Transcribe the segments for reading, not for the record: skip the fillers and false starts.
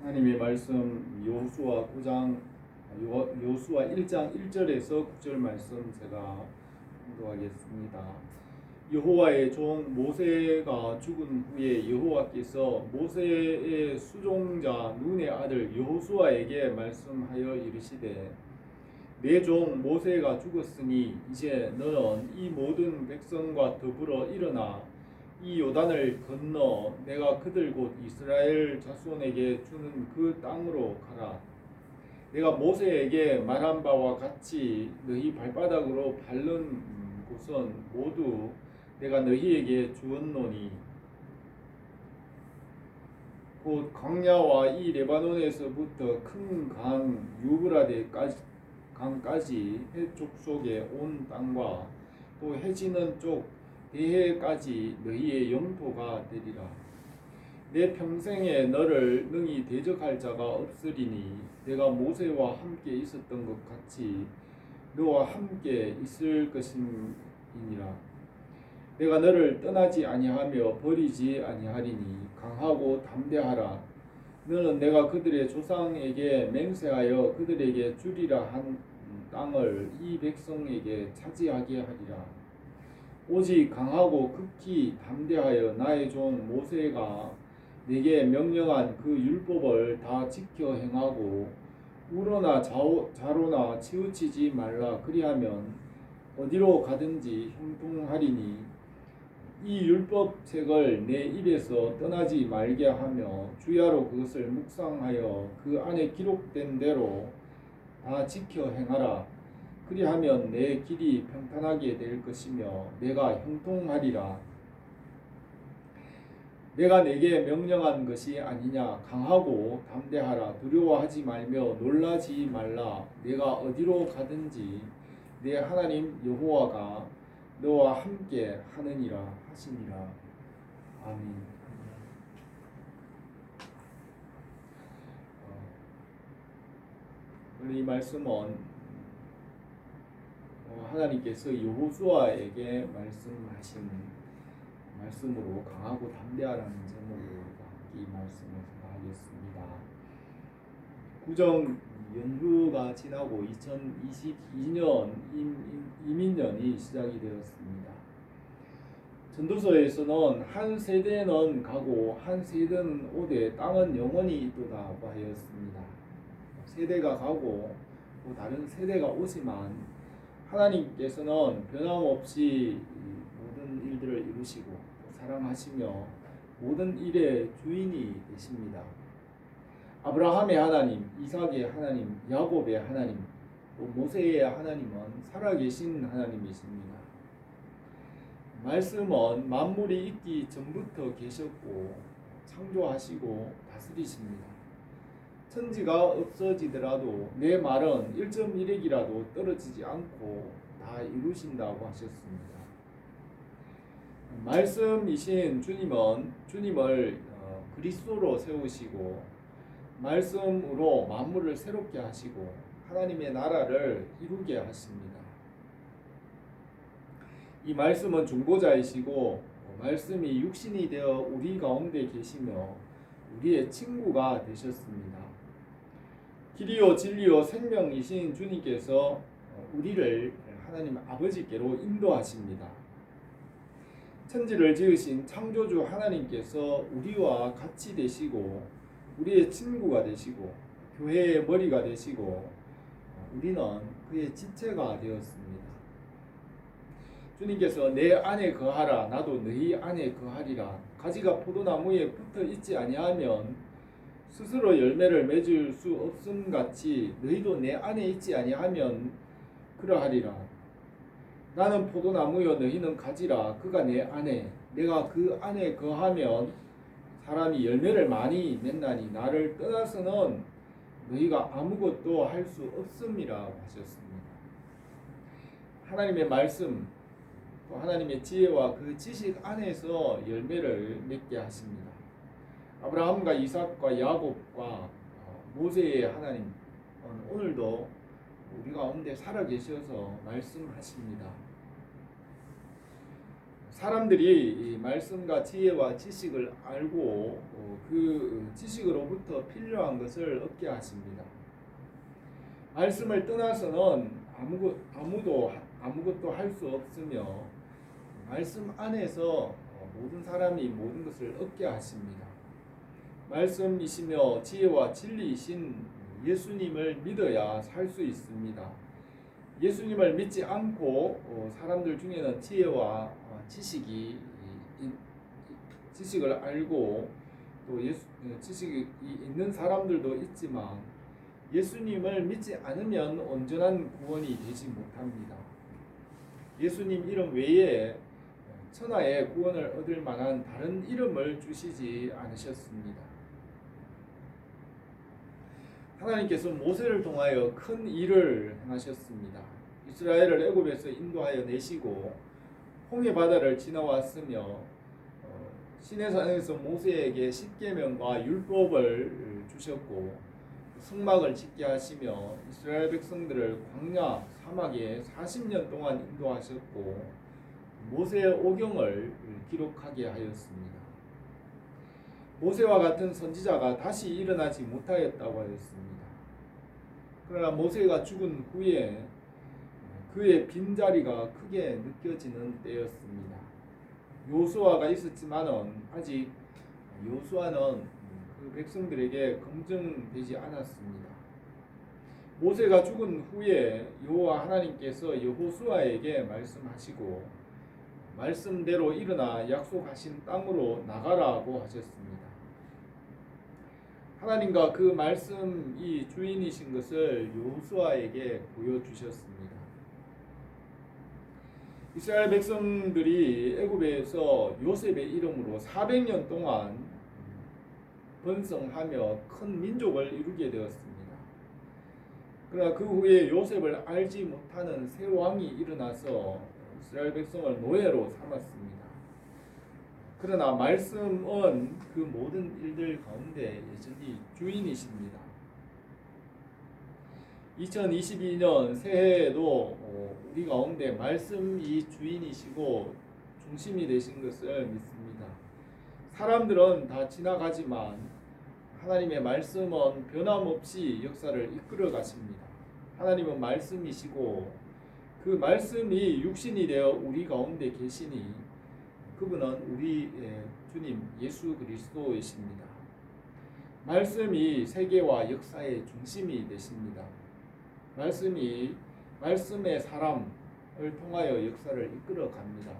하나님의 말씀 여호수아 9장 여호수아 1장 1절에서 9절 말씀 제가 공부하겠습니다. 여호와의 종 모세가 죽은 후에 여호와께서 모세의 수종자 눈의 아들 여호수아에게 말씀하여 이르시되 내 종 모세가 죽었으니 이제 너는 이 모든 백성과 더불어 일어나 이 요단을 건너 내가 그들 곧 이스라엘 자손에게 주는 그 땅으로 가라. 내가 모세에게 말한 바와 같이 너희 발바닥으로 밟는 곳은 모두 내가 너희에게 주었노니 곧 광야와 이 레바논에서부터 큰 강 유브라데까지 해쪽 속에 온 땅과 또 해지는 쪽 대해까지 너희의 영토가 되리라. 내 평생에 너를 능히 대적할 자가 없으리니 내가 모세와 함께 있었던 것 같이 너와 함께 있을 것이니라. 내가 너를 떠나지 아니하며 버리지 아니하리니 강하고 담대하라. 너는 내가 그들의 조상에게 맹세하여 그들에게 주리라 한 땅을 이 백성에게 차지하게 하리라. 오직 강하고 극히 담대하여 나의 종 모세가 내게 명령한 그 율법을 다 지켜 행하고 우로나 좌로나 치우치지 말라. 그리하면 어디로 가든지 형통하리니 이 율법책을 내 입에서 떠나지 말게 하며 주야로 그것을 묵상하여 그 안에 기록된 대로 다 지켜 행하라. 그리하면 내 길이 평탄하게 될 것이며 내가 형통하리라. 내가 내게 명령한 것이 아니냐. 강하고 담대하라. 두려워하지 말며 놀라지 말라. 내가 어디로 가든지 내 하나님 여호와가 너와 함께 하느니라 하시니라. 아멘. 오늘 이 말씀은 하나님께서 여호수아에게 말씀하신 말씀으로 강하고 담대하라는 제목으로 이 말씀을 하겠습니다. 구정 연휴가 지나고 2022년 이민년이 시작이 되었습니다. 전도서에서는 한 세대는 가고 한 세대는 오되 땅은 영원히 있도다고 하였습니다. 세대가 가고 또 다른 세대가 오지만 하나님께서는 변함없이 모든 일들을 이루시고 사랑하시며 모든 일의 주인이 되십니다. 아브라함의 하나님, 이삭의 하나님, 야곱의 하나님, 또 모세의 하나님은 살아계신 하나님이십니다. 말씀은 만물이 있기 전부터 계셨고 창조하시고 다스리십니다. 천지가 없어지더라도 내 말은 1.1핵이라도 떨어지지 않고 다 이루신다고 하셨습니다. 말씀이신 주님을 그리스도로 세우시고 말씀으로 만물을 새롭게 하시고 하나님의 나라를 이루게 하십니다. 이 말씀은 중보자이시고 말씀이 육신이 되어 우리 가운데 계시며 우리의 친구가 되셨습니다. 길이요 진리요 생명이신 주님께서 우리를 하나님 아버지께로 인도하십니다. 천지를 지으신 창조주 하나님께서 우리와 같이 되시고 우리의 친구가 되시고 교회의 머리가 되시고 우리는 그의 지체가 되었습니다. 주님께서 내 안에 거하라 나도 너희 안에 거하리라. 가지가 포도나무에 붙어 있지 아니하면 스스로 열매를 맺을 수 없음 같이 너희도 내 안에 있지 아니하면 그러하리라. 나는 포도나무여 너희는 가지라. 그가 내 안에 내가 그 안에 거하면 사람이 열매를 많이 맺나니 나를 떠나서는 너희가 아무것도 할 수 없음이라 하셨습니다. 하나님의 말씀 또 하나님의 지혜와 그 지식 안에서 열매를 맺게 하십니다. 아브라함과 이삭과 야곱과 모세의 하나님 오늘도 우리 가운데 살아계셔서 말씀하십니다. 사람들이 이 말씀과 지혜와 지식을 알고 그 지식으로부터 필요한 것을 얻게 하십니다. 말씀을 떠나서는 아무것도 할 수 없으며 말씀 안에서 모든 사람이 모든 것을 얻게 하십니다. 말씀이시며 지혜와 진리이신 예수님을 믿어야 살 수 있습니다. 예수님을 믿지 않고 사람들 중에는 지혜와 지식을 알고 또 지식이 있는 사람들도 있지만 예수님을 믿지 않으면 온전한 구원이 되지 못합니다. 예수님 이름 외에 천하에 구원을 얻을 만한 다른 이름을 주시지 않으셨습니다. 하나님께서 모세를 통하여 큰 일을 행하셨습니다. 이스라엘을 애굽에서 인도하여 내시고 홍해 바다를 지나왔으며 시내산에서 모세에게 십계명과 율법을 주셨고 성막을 짓게 하시며 이스라엘 백성들을 광야 사막에 40년 동안 인도하셨고 모세의 오경을 기록하게 하였습니다. 모세와 같은 선지자가 다시 일어나지 못하였다고 하였습니다. 그러나 모세가 죽은 후에 그의 빈자리가 크게 느껴지는 때였습니다. 요수아가 있었지만은 아직 요수아는 그 백성들에게 검증되지 않았습니다. 모세가 죽은 후에 여호와 하나님께서 여호수아에게 말씀하시고 말씀대로 일어나 약속하신 땅으로 나가라고 하셨습니다. 하나님과 그 말씀이 주인이신 것을 여호수아에게 보여주셨습니다. 이스라엘 백성들이 애굽에서 요셉의 이름으로 400년 동안 번성하며 큰 민족을 이루게 되었습니다. 그러나 그 후에 요셉을 알지 못하는 새 왕이 일어나서 이스라엘 백성을 노예로 삼았습니다. 그러나 말씀은 그 모든 일들 가운데 여전히 주인이십니다. 2022년 새해에도 우리 가운데 말씀이 주인이시고 중심이 되신 것을 믿습니다. 사람들은 다 지나가지만 하나님의 말씀은 변함없이 역사를 이끌어 가십니다. 하나님은 말씀이시고 그 말씀이 육신이 되어 우리 가운데 계시니 그분은 우리의 주님 예수 그리스도이십니다. 말씀이 세계와 역사의 중심이 되십니다. 말씀의 사람을 통하여 역사를 이끌어 갑니다.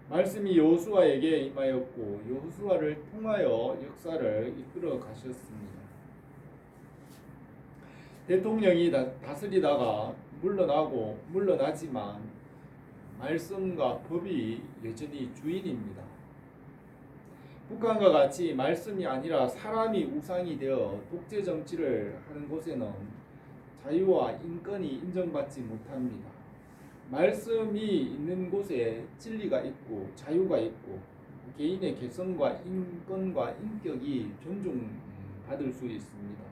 말씀이 여호수아에게 임하였고 여호수아를 통하여 역사를 이끌어 가셨습니다. 대통령이 다스리다가 물러나지만 말씀과 법이 여전히 주인입니다. 북한과 같이 말씀이 아니라 사람이 우상이 되어 독재 정치를 하는 곳에는 자유와 인권이 인정받지 못합니다. 말씀이 있는 곳에 진리가 있고 자유가 있고 개인의 개성과 인권과 인격이 존중받을 수 있습니다.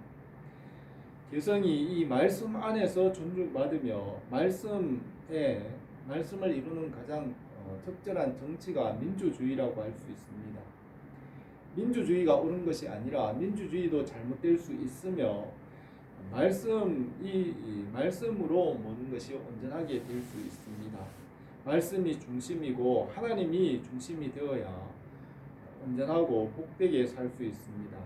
개성이 이 말씀 안에서 존중받으며 말씀을 이루는 가장 적절한 정치가 민주주의라고 할 수 있습니다. 민주주의가 옳은 것이 아니라 민주주의도 잘못될 수 있으며 말씀으로 모든 것이 온전하게 될 수 있습니다. 말씀이 중심이고 하나님이 중심이 되어야 온전하고 복되게 살 수 있습니다.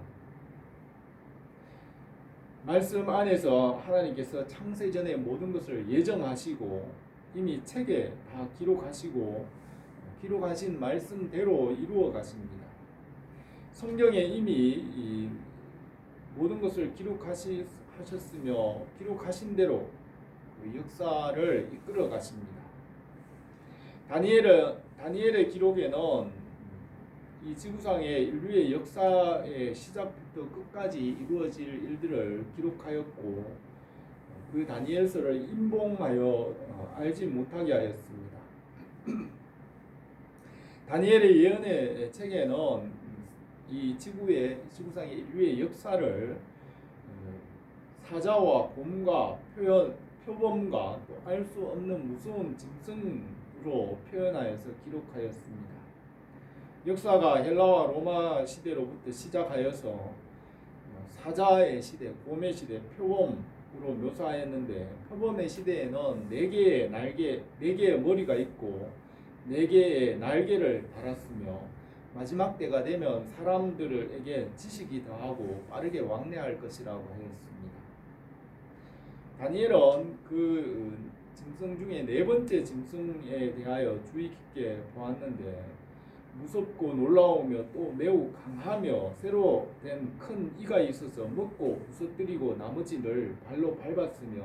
말씀 안에서 하나님께서 창세전의 모든 것을 예정하시고 이미 책에 다 기록하신 말씀대로 이루어 가십니다. 성경에 이미 이 모든 것을 기록하셨으며 기록하신 대로 그 역사를 이끌어 가십니다. 다니엘의 기록에는 이 지구상의 인류의 역사의 시작부터 끝까지 이루어질 일들을 기록하였고 그 다니엘서를 임봉하여 알지 못하게 하였습니다. 다니엘의 예언의 책에는 이 지구상의 인류의 역사를 사자와 곰과 표범과 또 알 수 없는 무서운 짐승으로 표현하여서 기록하였습니다. 역사가 헬라와 로마 시대로부터 시작하여서 사자의 시대, 곰의 시대, 표범으로 묘사했는데, 표범의 시대에는 네 개의 날개, 네 개의 머리가 있고 네 개의 날개를 달았으며, 마지막 때가 되면 사람들에게 지식이 더하고 빠르게 왕래할 것이라고 하였습니다. 다니엘은 그 짐승 중에 네 번째 짐승에 대하여 주의 깊게 보았는데, 무섭고 놀라우며 또 매우 강하며 새로 된 큰 이가 있어서 먹고 부서뜨리고 나머지를 발로 밟았으며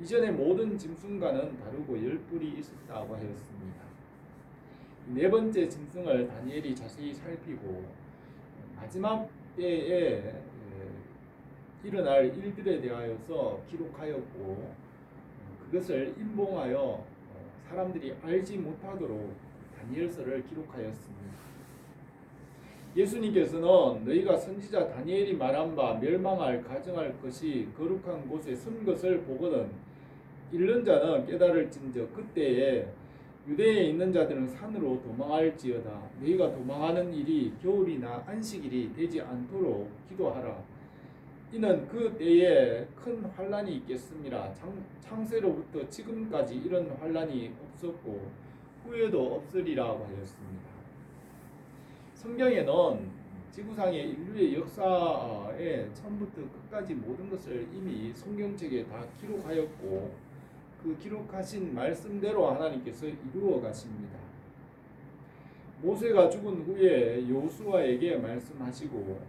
이전의 모든 짐승과는 다르고 열 뿔이 있었다고 하였습니다. 네 번째 짐승을 다니엘이 자세히 살피고 마지막 때에 일어날 일들에 대하여서 기록하였고, 그것을 인봉하여 사람들이 알지 못하도록 다니엘서를 기록하였습니다. 예수님께서는 너희가 선지자 다니엘이 말한 바 멸망할 가정할 것이 거룩한 곳에 선 것을 보거든 잃는 자는 깨달을진저 그때에 유대에 있는 자들은 산으로 도망할지어다. 너희가 도망하는 일이 겨울이나 안식일이 되지 않도록 기도하라. 이는 그 때에 큰 환란이 있겠습니다. 창세로부터 지금까지 이런 환란이 없었고 후에도 없으리라고 하였습니다. 성경에는 지구상의 인류의 역사에 처음부터 끝까지 모든 것을 이미 성경책에 다 기록하였고, 그 기록하신 말씀대로 하나님께서 이루어 가십니다. 모세가 죽은 후에 여호수아에게 말씀하시고,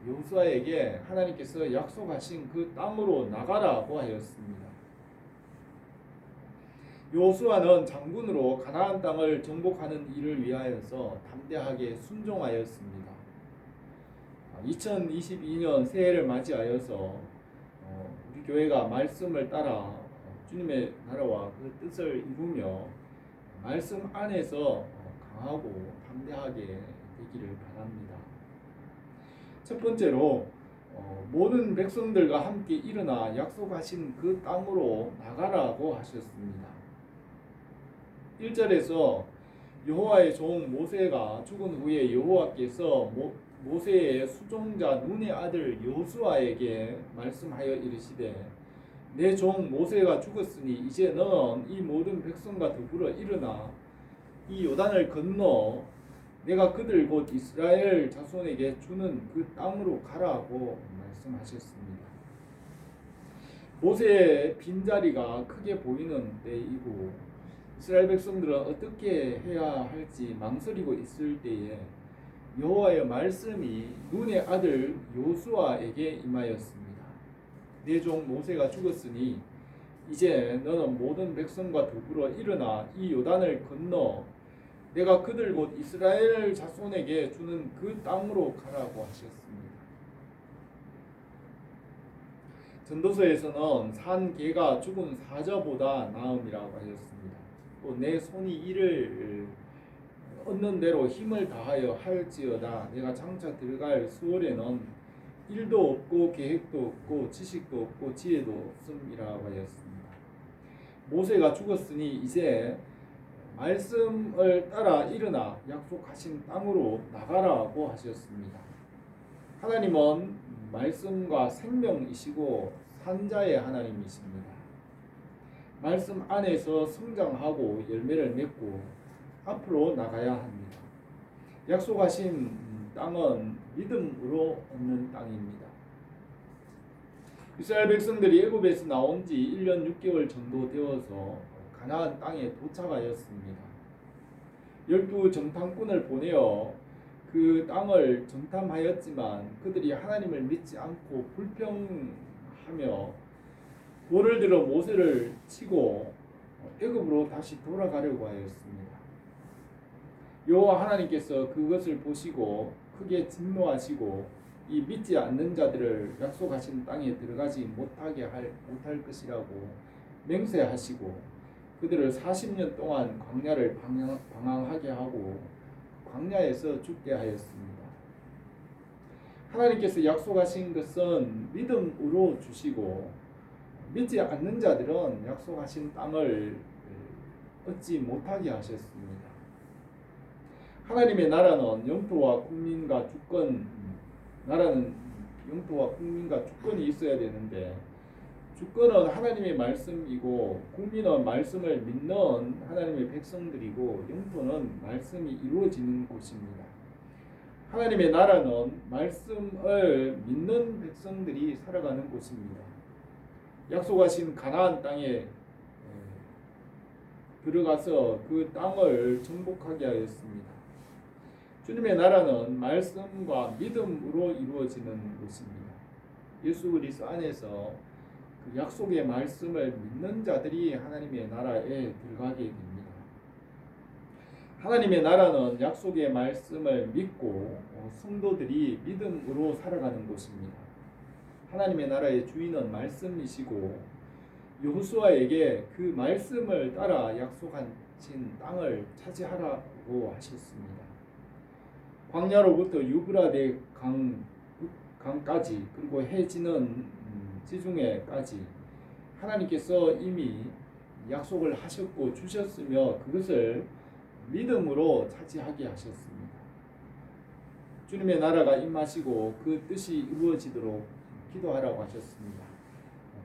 여호수아에게 하나님께서 약속하신 그 땅으로 나가라고 하였습니다. 여호수아는 장군으로 가나안 땅을 정복하는 일을 위하여서 담대하게 순종하였습니다. 2022년 새해를 맞이하여서 우리 교회가 말씀을 따라 주님의 나라와 그 뜻을 이루며 말씀 안에서 강하고 담대하게 되기를 바랍니다. 첫 번째로 모든 백성들과 함께 일어나 약속하신 그 땅으로 나가라고 하셨습니다. 1절에서 여호와의 종 모세가 죽은 후에 여호와께서 모세의 수종자 눈의 아들 여호수아에게 말씀하여 이르시되, 내 종 모세가 죽었으니 이제 너는 이 모든 백성과 더불어 일어나 이 요단을 건너 내가 그들 곧 이스라엘 자손에게 주는 그 땅으로 가라고 말씀하셨습니다. 모세의 빈자리가 크게 보이는 때이고 이스라엘 백성들은 어떻게 해야 할지 망설이고 있을 때에 여호와의 말씀이 눈의 아들 여호수아에게 임하였습니다. 내 종 모세가 죽었으니 이제 너는 모든 백성과 더불어 일어나 이 요단을 건너 내가 그들 곧 이스라엘 자손에게 주는 그 땅으로 가라고 하셨습니다. 전도서에서는 산 개가 죽은 사자보다 나음이라고 하셨습니다. 또 내 손이 이를 얻는 대로 힘을 다하여 할지어다. 내가 장차 들어갈 수월에는 일도 없고 계획도 없고 지식도 없고 지혜도 없음이라고 하였습니다. 모세가 죽었으니 이제 말씀을 따라 일어나 약속하신 땅으로 나가라고 하셨습니다. 하나님은 말씀과 생명이시고 산자의 하나님이십니다. 말씀 안에서 성장하고 열매를 맺고 앞으로 나가야 합니다. 약속하신 땅은 믿음으로 얻는 땅입니다. 이스라엘 백성들이 애굽에서 나온 지 1년 6개월 정도 되어서 가나안 땅에 도착하였습니다. 12 정탐꾼을 보내어 그 땅을 정탐하였지만 그들이 하나님을 믿지 않고 불평하며 돌을 들어 모세를 치고 애굽으로 다시 돌아가려고 하였습니다. 여호와 하나님께서 그것을 보시고 크게 진노하시고 이 믿지 않는 자들을 약속하신 땅에 들어가지 못할 것이라고 맹세하시고 그들을 40년 동안 광야를 방황하게 하고 광야에서 죽게 하였습니다. 하나님께서 약속하신 것은 믿음으로 주시고 믿지 않는 자들은 약속하신 땅을 얻지 못하게 하셨습니다. 하나님의 나라는 영토와 국민과 주권, 나라는 영토와 국민과 주권이 있어야 되는데 주권은 하나님의 말씀이고 국민은 말씀을 믿는 하나님의 백성들이고 영토는 말씀이 이루어지는 곳입니다. 하나님의 나라는 말씀을 믿는 백성들이 살아가는 곳입니다. 약속하신 가나안 땅에 들어가서 그 땅을 정복하게 하였습니다. 주님의 나라는 말씀과 믿음으로 이루어지는 것입니다. 예수 그리스도 안에서 그 약속의 말씀을 믿는 자들이 하나님의 나라에 들어가게 됩니다. 하나님의 나라는 약속의 말씀을 믿고 성도들이 믿음으로 살아가는 곳입니다. 하나님의 나라의 주인은 말씀이시고 여호수아에게 그 말씀을 따라 약속하신 땅을 차지하라고 하셨습니다. 광야로부터 유브라데 강까지 그리고 해 지는 지중해까지 하나님께서 이미 약속을 하셨고 주셨으며 그것을 믿음으로 차지하게 하셨습니다. 주님의 나라가 임하시고 그 뜻이 이루어지도록 기도하라고 하셨습니다.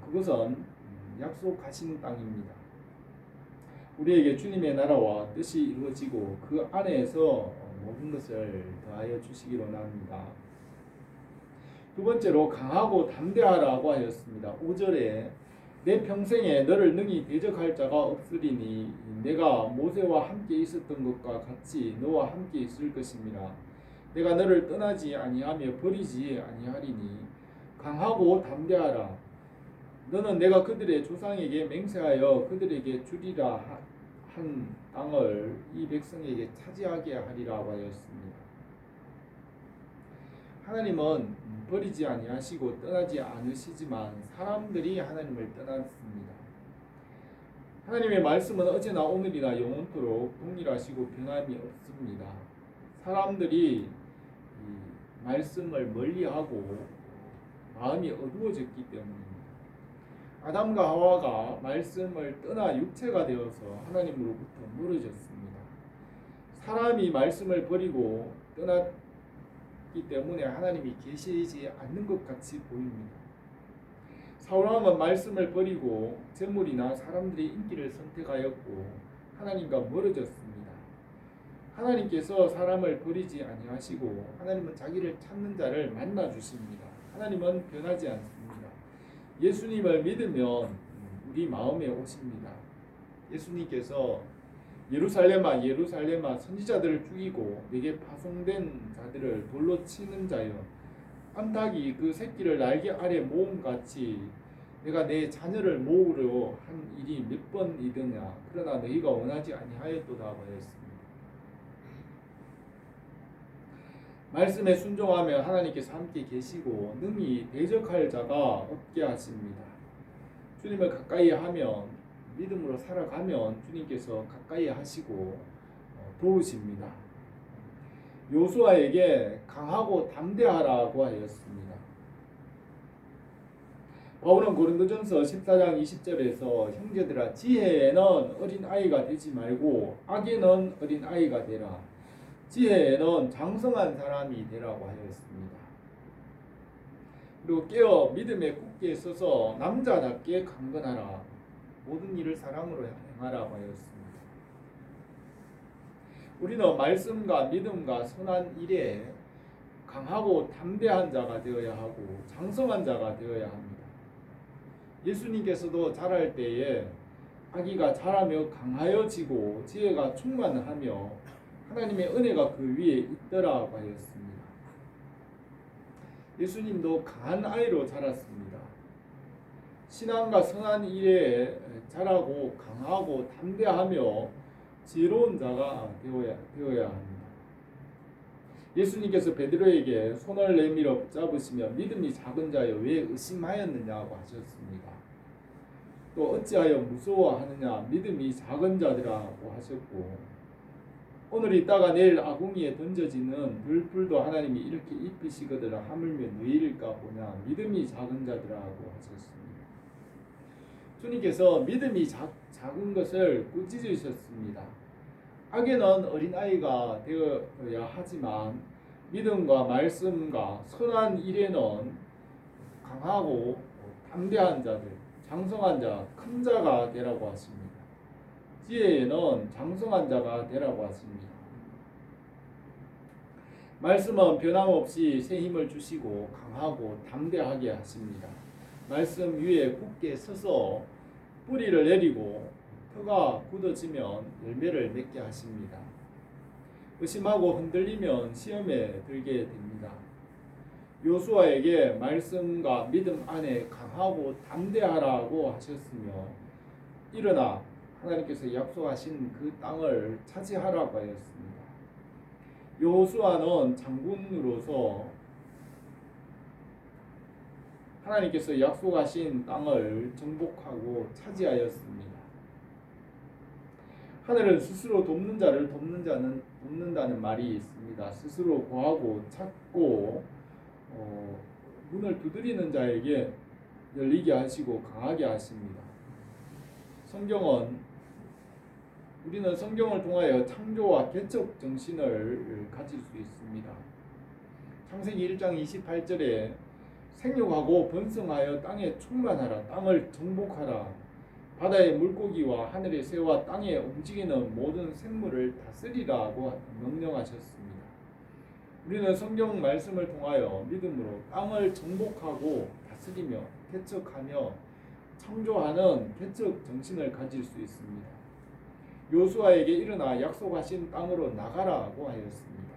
그것은 약속하신 땅입니다. 우리에게 주님의 나라와 뜻이 이루어지고 그 안에서 모든 것을 더하여 주시기로 나옵니다. 두 번째로 강하고 담대하라고 하였습니다. 5절에 내 평생에 너를 능히 대적할 자가 없으리니 내가 모세와 함께 있었던 것과 같이 너와 함께 있을 것입니다. 내가 너를 떠나지 아니하며 버리지 아니하리니 강하고 담대하라. 너는 내가 그들의 조상에게 맹세하여 그들에게 주리라 한 땅을 이 백성에게 차지하게 하리라고 하였습니다. 하나님은 버리지 아니하시고 떠나지 않으시지만 사람들이 하나님을 떠났습니다. 하나님의 말씀은 어제나 오늘이나 영원토록 동일하시고 변함이 없습니다. 사람들이 말씀을 멀리하고 마음이 어두워졌기 때문입니다. 아담과 하와가 말씀을 떠나 육체가 되어서 하나님으로부터 멀어졌습니다. 사람이 말씀을 버리고 떠났기 때문에 하나님이 계시지 않는 것 같이 보입니다. 사울왕은 말씀을 버리고 재물이나 사람들의 인기를 선택하였고 하나님과 멀어졌습니다. 하나님께서 사람을 버리지 아니하시고 하나님은 자기를 찾는 자를 만나 주십니다. 하나님은 변하지 않습니다. 예수님을 믿으면 우리 마음에 오십니다. 예수님께서 예루살렘아 예루살렘아 선지자들을 죽이고 내게 파송된 자들을 돌로 치는 자여 암탉이 그 새끼를 날개 아래 모음같이 내가 내 자녀를 모으려 한 일이 몇 번이더냐 그러나 너희가 원하지 아니하였도다 하였습니다. 말씀에 순종하면 하나님께서 함께 계시고 능히 대적할 자가 없게 하십니다. 주님을 가까이 하면 믿음으로 살아가면 주님께서 가까이 하시고 도우십니다. 요수아에게 강하고 담대하라고 하였습니다. 바울은 고린도전서 14장 20절에서 형제들아 지혜에는 어린아이가 되지 말고 악에는 어린아이가 되라. 지혜에는 장성한 사람이 되라고 하였습니다. 그리고 깨어 믿음에 굳게 서서 남자답게 강건하라. 모든 일을 사랑으로 행하라고 하였습니다. 우리는 말씀과 믿음과 선한 일에 강하고 담대한 자가 되어야 하고 장성한 자가 되어야 합니다. 예수님께서도 자랄 때에 아기가 자라며 강하여지고 지혜가 충만하며 하나님의 은혜가 그 위에 있더라고 하였습니다. 예수님도 강한 아이로 자랐습니다. 신앙과 선한 일에 자라고 강하고 담대하며 지혜로운 자가 되어야 합니다. 예수님께서 베드로에게 손을 내밀어 붙잡으시며 믿음이 작은 자여 왜 의심하였느냐고 하셨습니다. 또 어찌하여 무서워하느냐 믿음이 작은 자들아고 하셨고 오늘 있다가 내일 아궁이에 던져지는 들풀도 하나님이 이렇게 입히시거든 하물며 너희일까 보냐 믿음이 작은 자들아고 하셨습니다. 주님께서 믿음이 작은 것을 꾸짖으셨습니다. 악에는 어린아이가 되어야 하지만 믿음과 말씀과 선한 일에는 강하고 담대한 자들, 장성한 자, 큰 자가 되라고 하십니다. 지혜에는 장성한 자가 되라고 하십니다. 말씀은 변함없이 새 힘을 주시고 강하고 담대하게 하십니다. 말씀 위에 굳게 서서 뿌리를 내리고 터가 굳어지면 열매를 맺게 하십니다. 의심하고 흔들리면 시험에 들게 됩니다. 요수아에게 말씀과 믿음 안에 강하고 담대하라고 하셨으며 일어나 하나님께서 약속하신 그 땅을 차지하라고 하였습니다. 여호수아는 장군으로서 하나님께서 약속하신 땅을 정복하고 차지하였습니다. 하늘은 스스로 돕는 자를 돕는다는 말이 있습니다. 스스로 구하고 찾고 문을 두드리는 자에게 열리게 하시고 강하게 하십니다. 우리는 성경을 통하여 창조와 개척 정신을 가질 수 있습니다. 창세기 1장 28절에 생육하고 번성하여 땅에 충만하라, 땅을 정복하라, 바다의 물고기와 하늘의 새와 땅에 움직이는 모든 생물을 다스리라고 명령하셨습니다. 우리는 성경 말씀을 통하여 믿음으로 땅을 정복하고 다스리며 개척하며 창조하는 개척 정신을 가질 수 있습니다. 요수아에게 일어나 약속하신 땅으로 나가라고 하였습니다.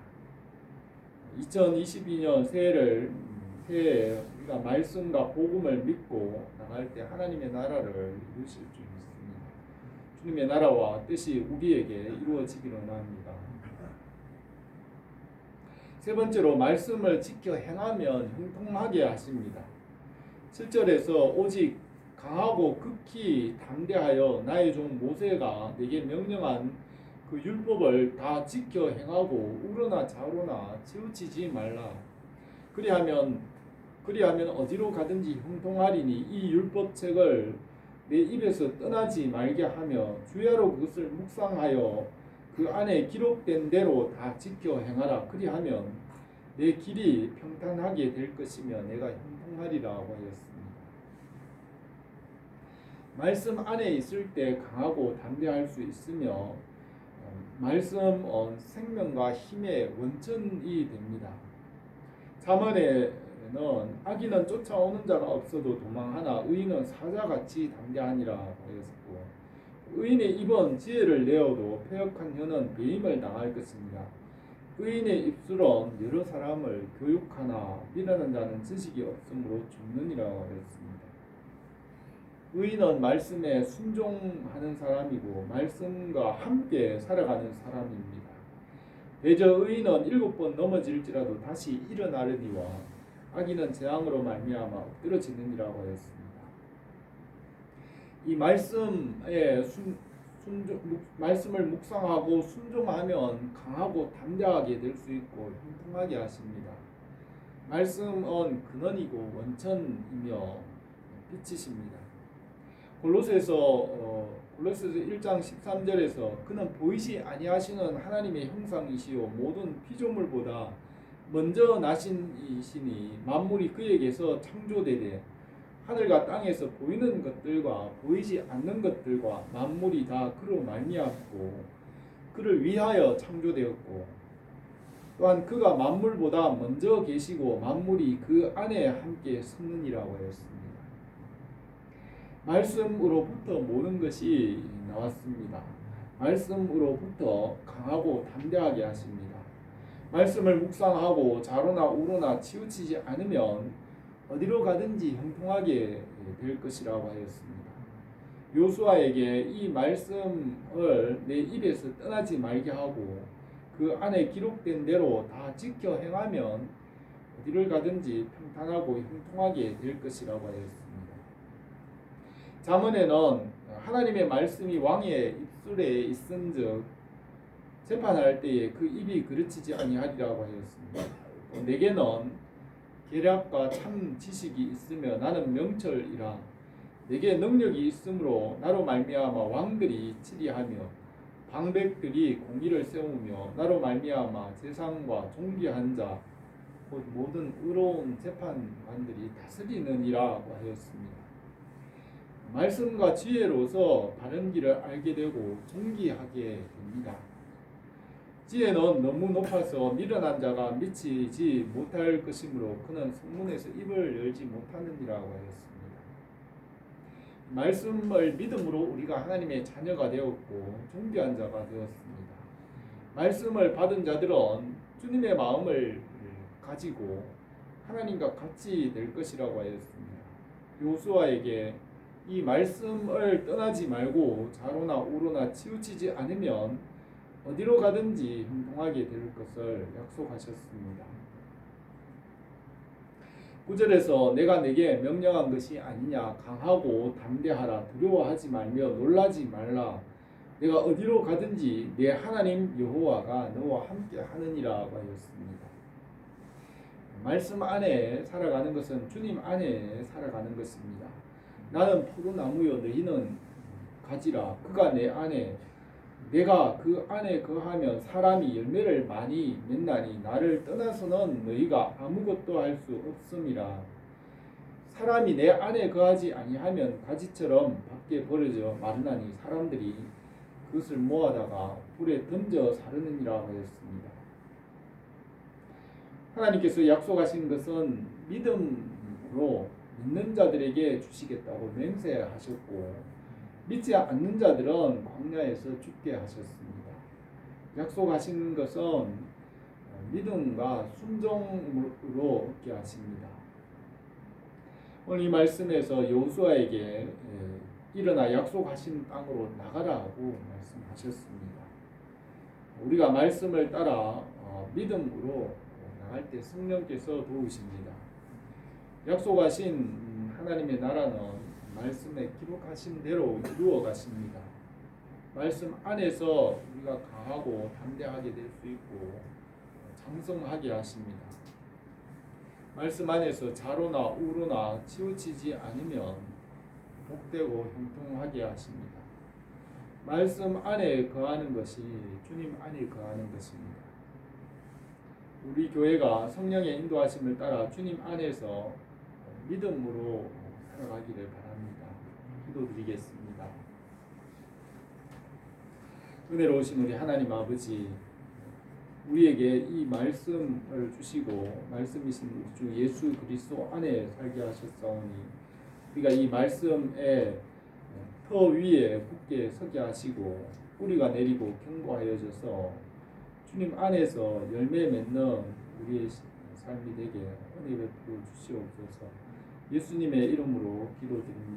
2022년 새해에 우리가 말씀과 복음을 믿고 나갈 때 하나님의 나라를 이루실 줄 믿습니다. 주님의 나라와 뜻이 우리에게 이루어지기를 원합니다. 세 번째로 말씀을 지켜 행하면 형통하게 하십니다. 7절에서 오직 강하고 극히 담대하여 나의 종 모세가 내게 명령한 그 율법을 다 지켜 행하고 우러나 좌우로나 치우치지 말라. 그리하면 어디로 가든지 형통하리니 이 율법책을 내 입에서 떠나지 말게 하며 주야로 그것을 묵상하여 그 안에 기록된 대로 다 지켜 행하라. 그리하면 내 길이 평탄하게 될 것이며 내가 형통하리라고 하였습니다. 말씀 안에 있을 때 강하고 담대할 수 있으며 말씀은 생명과 힘의 원천이 됩니다. 잠언에는 악인은 쫓아오는 자가 없어도 도망하나 의인은 사자같이 담대하니라 하였고, 의인의 입은 지혜를 내어도 패역한 혀는 배임을 당할 것입니다. 의인의 입술은 여러 사람을 교육하나 미련한 자는 지식이 없으므로 죽느니라 하였습니다. 의인은 말씀에 순종하는 사람이고 말씀과 함께 살아가는 사람입니다. 대저 의인은 7번 넘어질지라도 다시 일어나려니와 악인은 재앙으로 말미암아 엎드러지느니라고 하였습니다. 이 말씀을 묵상하고 순종하면 강하고 담대하게 될 수 있고 형통하게 하십니다. 말씀은 근원이고 원천이며 빛이십니다. 골로새서 1장 13절에서 그는 보이지 아니하시는 하나님의 형상이시요 모든 피조물보다 먼저 나신 이시니 만물이 그에게서 창조되되 하늘과 땅에서 보이는 것들과 보이지 않는 것들과 만물이 다 그로 말미암고 그를 위하여 창조되었고 또한 그가 만물보다 먼저 계시고 만물이 그 안에 함께 섰느니라고 하였습니다. 말씀으로부터 모든 것이 나왔습니다. 말씀으로부터 강하고 담대하게 하십니다. 말씀을 묵상하고 좌로나 우로나 치우치지 않으면 어디로 가든지 형통하게 될 것이라고 하였습니다. 요수아에게 이 말씀을 내 입에서 떠나지 말게 하고 그 안에 기록된 대로 다 지켜 행하면 어디를 가든지 평탄하고 형통하게 될 것이라고 하였습니다. 잠언에는 하나님의 말씀이 왕의 입술에 있은즉 재판할 때에 그 입이 그르치지 아니하리라고 하였습니다. 내게는 계략과 참 지식이 있으며 나는 명철이라 내게 능력이 있으므로 나로 말미암아 왕들이 치리하며 방백들이 공의를 세우며 나로 말미암아 세상과 존귀한 자 곧 모든 의로운 재판관들이 다스리느니라고 하였습니다. 말씀과 지혜로서 바른 길을 알게 되고 존귀하게 됩니다. 지혜는 너무 높아서 미련한 자가 미치지 못할 것이므로 그는 성문에서 입을 열지 못하느니라고 하였습니다. 말씀을 믿음으로 우리가 하나님의 자녀가 되었고 존귀한 자가 되었습니다. 말씀을 받은 자들은 주님의 마음을 가지고 하나님과 같이 될 것이라고 하였습니다. 요수아에게 이 말씀을 떠나지 말고 좌로나 우로나 치우치지 않으면 어디로 가든지 형통하게 될 것을 약속하셨습니다. 9절에서 내가 내게 명령한 것이 아니냐 강하고 담대하라 두려워하지 말며 놀라지 말라 내가 어디로 가든지 내 하나님 여호와가 너와 함께 하느니라고 하였습니다. 말씀 안에 살아가는 것은 주님 안에 살아가는 것입니다. 나는 포도나무요 너희는 가지라 그가 내 안에 내가 그 안에 거하면 사람이 열매를 많이 맺나니 나를 떠나서는 너희가 아무것도 할 수 없음이라. 사람이 내 안에 거하지 아니하면 가지처럼 밖에 버려져 마르나니 사람들이 그것을 모아다가 불에 던져 사르느니라 하였습니다. 하나님께서 약속하신 것은 믿음으로 믿는 자들에게 주시겠다고 맹세하셨고 믿지 않는 자들은 광야에서 죽게 하셨습니다. 약속하신 것은 믿음과 순종으로 얻게 하십니다. 오늘 이 말씀에서 여호수아에게 일어나 약속하신 땅으로 나가라고 말씀하셨습니다. 우리가 말씀을 따라 믿음으로 나갈 때 성령께서 도우십니다. 약속하신 하나님의 나라는 말씀에 기록하신 대로 이루어 가십니다. 말씀 안에서 우리가 강하고 담대하게 될 수 있고 장성하게 하십니다. 말씀 안에서 좌로나 우로나 치우치지 않으면 복되고 형통하게 하십니다. 말씀 안에 거하는 것이 주님 안에 거하는 것입니다. 우리 교회가 성령의 인도하심을 따라 주님 안에서 믿음으로 살아가기를 바랍니다. 기도드리겠습니다. 은혜로우신 우리 하나님 아버지, 우리에게 이 말씀을 주시고 말씀이신 주 예수 그리스도 안에 살게 하셨사오니 우리가 이 말씀에 터 위에 굳게 서게 하시고 뿌리가 내리고 견고하여져서 주님 안에서 열매 맺는 우리의 삶이 되게 은혜 베풀어 주시옵소서. 예수님의 이름으로 기도드립니다.